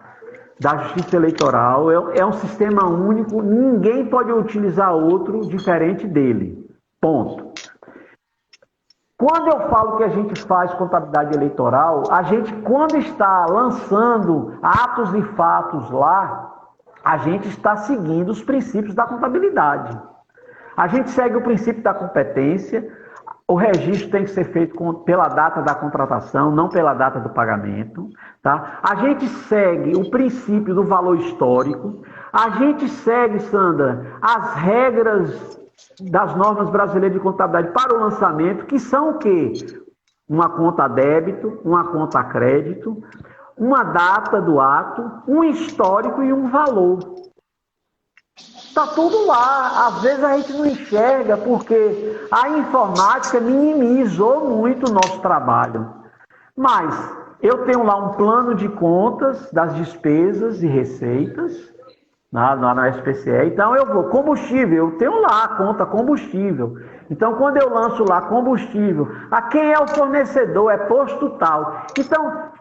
Justiça Eleitoral, é um sistema único, ninguém pode utilizar outro diferente dele. Ponto. Quando eu falo que a gente faz contabilidade eleitoral, a gente, quando está lançando atos e fatos lá, a gente está seguindo os princípios da contabilidade. A gente segue o princípio da competência, o registro tem que ser feito pela data da contratação, não pela data do pagamento. Tá? A gente segue o princípio do valor histórico, a gente segue, Sandra, as regras das normas brasileiras de contabilidade para o lançamento, que são o quê? Uma conta a débito, uma conta a crédito, uma data do ato, um histórico e um valor. Está tudo lá. Às vezes a gente não enxerga porque a informática minimizou muito o nosso trabalho. Mas eu tenho lá um plano de contas das despesas e receitas, na SPCE. Então eu vou, combustível, eu tenho lá a conta combustível. Então quando eu lanço lá combustível, a quem é o fornecedor, é posto tal. Então,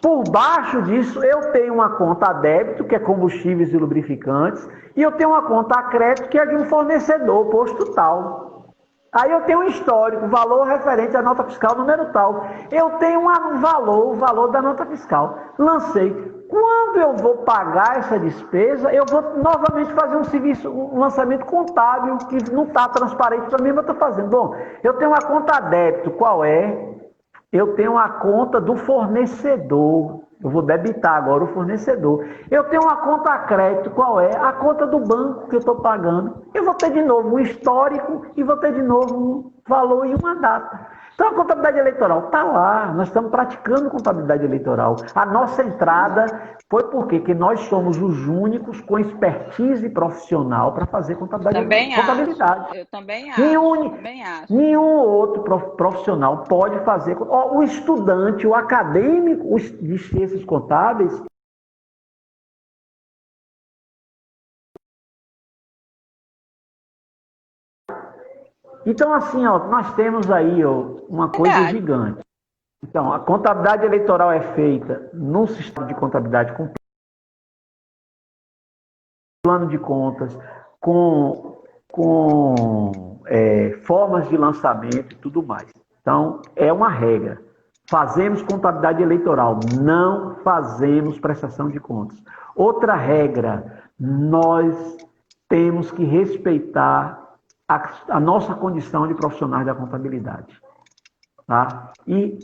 por baixo disso, eu tenho uma conta a débito, que é combustíveis e lubrificantes, e eu tenho uma conta a crédito, que é de um fornecedor, posto tal. Aí eu tenho um histórico, valor referente à nota fiscal número tal. Eu tenho um valor, o valor da nota fiscal. Lancei. Quando eu vou pagar essa despesa, eu vou novamente fazer um lançamento contábil que não está transparente para mim, mas eu estou fazendo. Bom, eu tenho uma conta a débito, qual é? Eu tenho a conta do fornecedor. Eu vou debitar agora o fornecedor. Eu tenho uma conta a crédito, qual é? A conta do banco que eu estou pagando. Eu vou ter de novo um histórico e vou ter de novo um valor e uma data. Então a contabilidade eleitoral está lá, nós estamos praticando contabilidade eleitoral. A nossa entrada foi porque nós somos os únicos com expertise profissional para fazer contabilidade.
Eu também acho.
Nenhum outro profissional pode fazer. O estudante, o acadêmico de ciências contábeis, então, assim, nós temos aí uma coisa gigante. Então, a contabilidade eleitoral é feita no sistema de contabilidade com plano de contas, com formas de lançamento e tudo mais. Então, é uma regra. Fazemos contabilidade eleitoral, não fazemos prestação de contas. Outra regra, nós temos que respeitar a nossa condição de profissionais da contabilidade. Tá? E